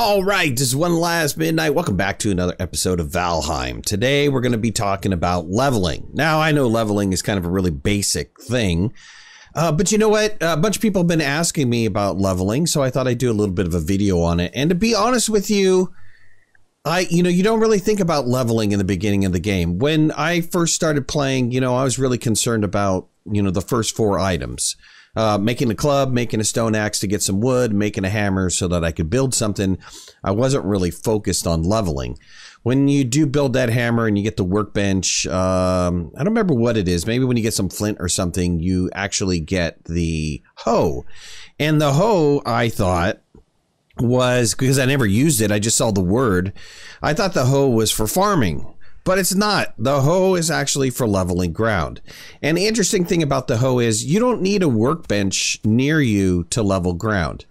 All right, this is One Last Midnight. Welcome back to another episode of Valheim. Today, we're going to be talking about leveling. Now, I know leveling is kind of a really basic thing, but you know what? A bunch of people have been asking me about leveling, so I thought I'd do a little bit of a video on it. And to be honest with you, you don't really think about leveling in the beginning of the game. When I first started playing, I was really concerned about, the first 4 items. Making a club, making a stone axe to get some wood, making a hammer so that I could build something. I wasn't really focused on leveling. When you do build that hammer and you get the workbench, I don't remember what it is. Maybe when you get some flint or something, you actually get the hoe. And the hoe, I thought, was, because I never used it, I just saw the word. I thought the hoe was for farming. But it's not. The hoe is actually for leveling ground. And the interesting thing about the hoe is you don't need a workbench near you to level ground.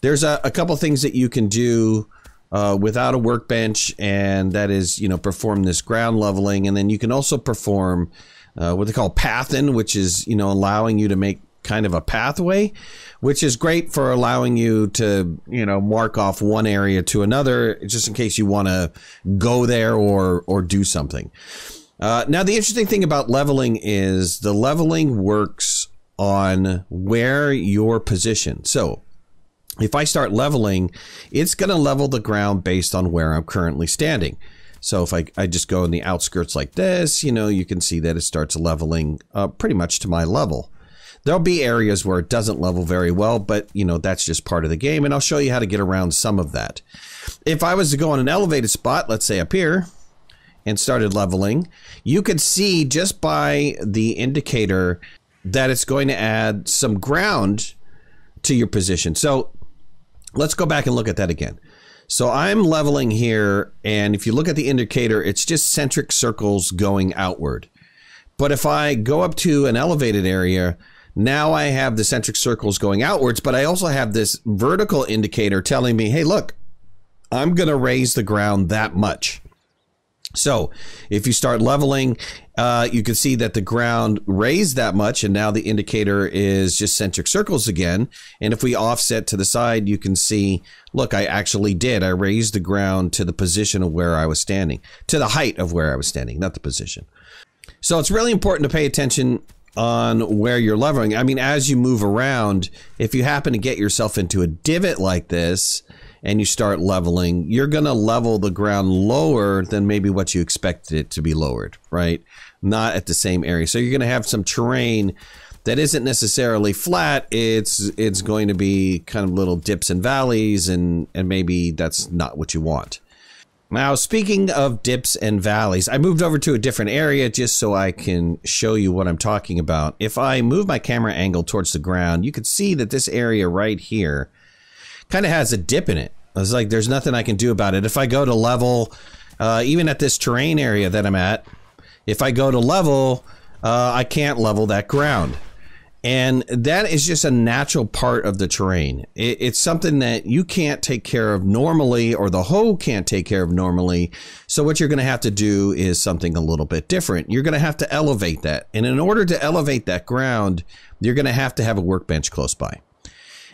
There's a couple things that you can do without a workbench, and that is, perform this ground leveling. And then you can also perform what they call pathing, which is, allowing you to make kind of a pathway, which is great for allowing you to, mark off one area to another, just in case you want to go there or do something. Now, the interesting thing about leveling is the leveling works on where you're positioned. So if I start leveling, it's going to level the ground based on where I'm currently standing. So if I just go in the outskirts like this, you can see that it starts leveling pretty much to my level. There'll be areas where it doesn't level very well, but, that's just part of the game, and I'll show you how to get around some of that. If I was to go on an elevated spot, let's say up here, and started leveling, you could see just by the indicator that it's going to add some ground to your position. So let's go back and look at that again. So I'm leveling here, and if you look at the indicator, it's just centric circles going outward. But if I go up to an elevated area, now I have the centric circles going outwards, but I also have this vertical indicator telling me, hey, look, I'm going to raise the ground that much. So if you start leveling, you can see that the ground raised that much, and now the indicator is just centric circles again. And if we offset to the side, you can see, look, I actually did. I raised the ground to the position of where I was standing, to the height of where I was standing, not the position. So it's really important to pay attention on where you're leveling. I mean, as you move around, if you happen to get yourself into a divot like this and you start leveling, you're going to level the ground lower than maybe what you expected it to be lowered, right? Not at the same area. So you're going to have some terrain that isn't necessarily flat. It's going to be kind of little dips and valleys, and maybe that's not what you want. Now, speaking of dips and valleys, I moved over to a different area just so I can show you what I'm talking about. If I move my camera angle towards the ground, you can see that this area right here kind of has a dip in it. It's like there's nothing I can do about it. If I go to level, even at this terrain area that I'm at, if I go to level, I can't level that ground. And that is just a natural part of the terrain. It's something that you can't take care of normally, or the hoe can't take care of normally. So what you're going to have to do is something a little bit different. You're going to have to elevate that. And in order to elevate that ground, you're going to have a workbench close by.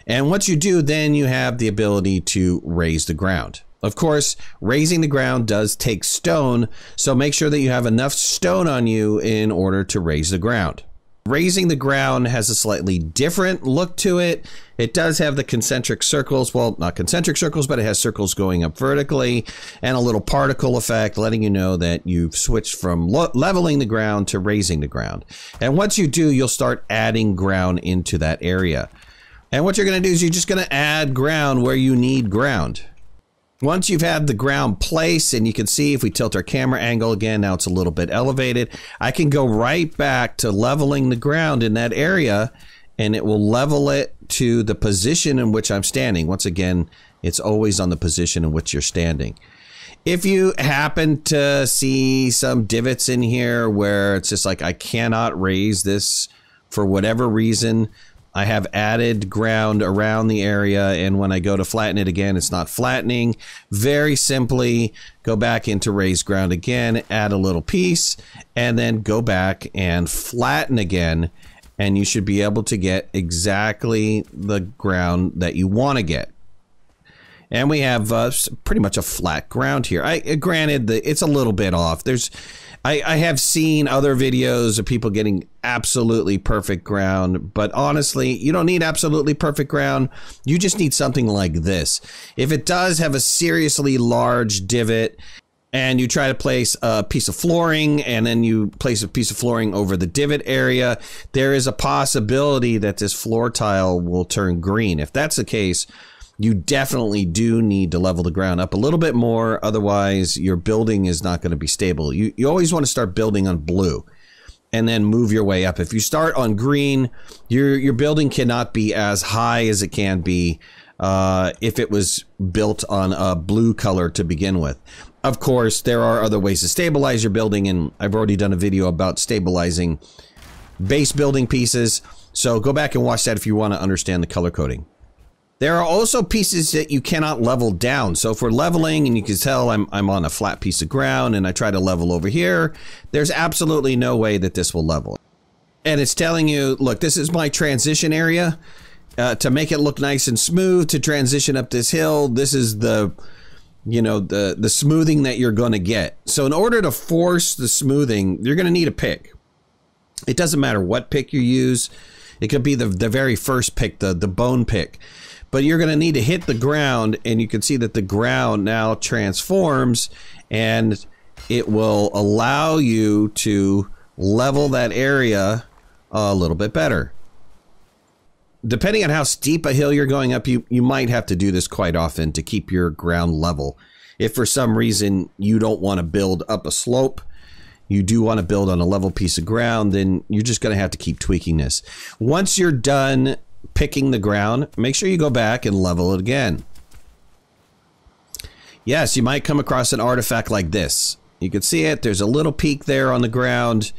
And once you do, then you have the ability to raise the ground. Of course, raising the ground does take stone, so make sure that you have enough stone on you in order to raise the ground. Raising the ground has a slightly different look to it. It does have the concentric circles. Well, not concentric circles, but it has circles going up vertically and a little particle effect letting you know that you've switched from leveling the ground to raising the ground. And once you do, you'll start adding ground into that area. And what you're going to do is you're just going to add ground where you need ground. Once you've had the ground placed, and you can see if we tilt our camera angle again, now it's a little bit elevated, I can go right back to leveling the ground in that area, and it will level it to the position in which I'm standing. Once again, it's always on the position in which you're standing. If you happen to see some divots in here where it's just like, I cannot raise this for whatever reason, I have added ground around the area, and when I go to flatten it again, it's not flattening. Very simply, go back into raised ground again, add a little piece, and then go back and flatten again, and you should be able to get exactly the ground that you want to get. And we have pretty much a flat ground here. Granted, it's a little bit off. I have seen other videos of people getting absolutely perfect ground, but honestly, you don't need absolutely perfect ground. You just need something like this. If it does have a seriously large divot and you try to place a piece of flooring and then you place a piece of flooring over the divot area, there is a possibility that this floor tile will turn green. If that's the case, you definitely do need to level the ground up a little bit more. Otherwise, your building is not going to be stable. You always want to start building on blue and then move your way up. If you start on green, your building cannot be as high as it can be if it was built on a blue color to begin with. Of course, there are other ways to stabilize your building, and I've already done a video about stabilizing base building pieces. So go back and watch that if you want to understand the color coding. There are also pieces that you cannot level down. So if we're leveling and you can tell I'm on a flat piece of ground and I try to level over here, there's absolutely no way that this will level. And it's telling you, look, this is my transition area. To make it look nice and smooth, to transition up this hill, this is the smoothing that you're going to get. So in order to force the smoothing, you're going to need a pick. It doesn't matter what pick you use. It could be the very first pick, the bone pick. But you're going to need to hit the ground, and you can see that the ground now transforms, and it will allow you to level that area a little bit better. Depending on how steep a hill you're going up, you might have to do this quite often to keep your ground level. If for some reason you don't want to build up a slope, you do want to build on a level piece of ground, then you're just going to have to keep tweaking this. Once you're done picking the ground, make sure you go back and level it again. Yes, you might come across an artifact like this. You can see it. There's a little peak there on the ground.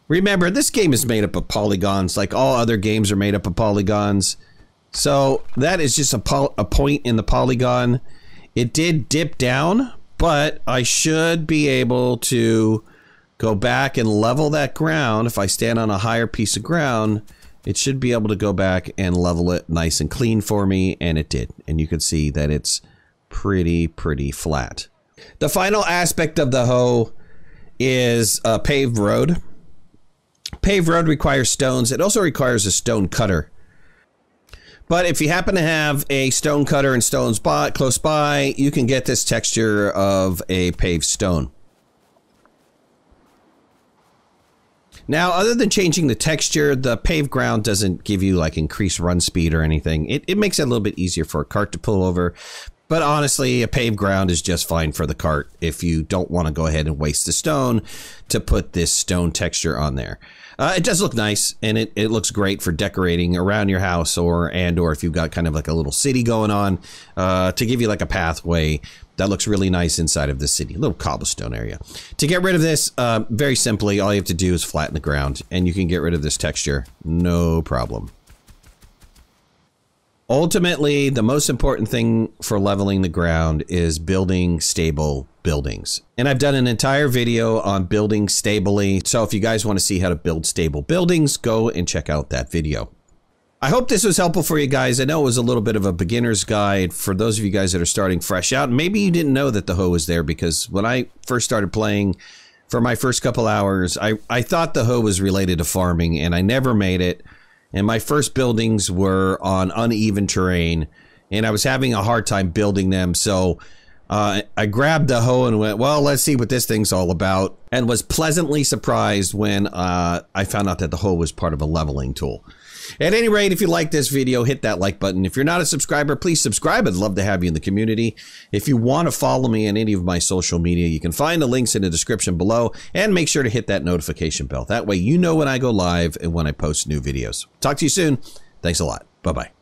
Remember, this game is made up of polygons, like all other games are made up of polygons. So that is just a point in the polygon. It did dip down, but I should be able to go back and level that ground. If I stand on a higher piece of ground, it should be able to go back and level it nice and clean for me, and it did. And you can see that it's pretty flat. The final aspect of the hoe is a paved road. Paved road requires stones. It also requires a stone cutter. But if you happen to have a stone cutter and stones close by, you can get this texture of a paved stone. Now, other than changing the texture, the paved ground doesn't give you like increased run speed or anything. It makes it a little bit easier for a cart to pull over. But honestly, a paved ground is just fine for the cart if you don't want to go ahead and waste the stone to put this stone texture on there. It does look nice, and it looks great for decorating around your house or if you've got kind of like a little city going on to give you like a pathway that looks really nice inside of the city, a little cobblestone area. To get rid of this, very simply, all you have to do is flatten the ground, and you can get rid of this texture, no problem. Ultimately, the most important thing for leveling the ground is building stable buildings. And I've done an entire video on building stably. So if you guys want to see how to build stable buildings, go and check out that video. I hope this was helpful for you guys. I know it was a little bit of a beginner's guide for those of you guys that are starting fresh out. Maybe you didn't know that the hoe was there, because when I first started playing for my first couple hours, I thought the hoe was related to farming, and I never made it. And my first buildings were on uneven terrain, and I was having a hard time building them. So I grabbed the hoe and went, well, let's see what this thing's all about, and was pleasantly surprised when I found out that the hoe was part of a leveling tool. At any rate, if you like this video, hit that like button. If you're not a subscriber, please subscribe. I'd love to have you in the community. If you want to follow me on any of my social media, you can find the links in the description below, and make sure to hit that notification bell. That way you know when I go live and when I post new videos. Talk to you soon. Thanks a lot. Bye-bye.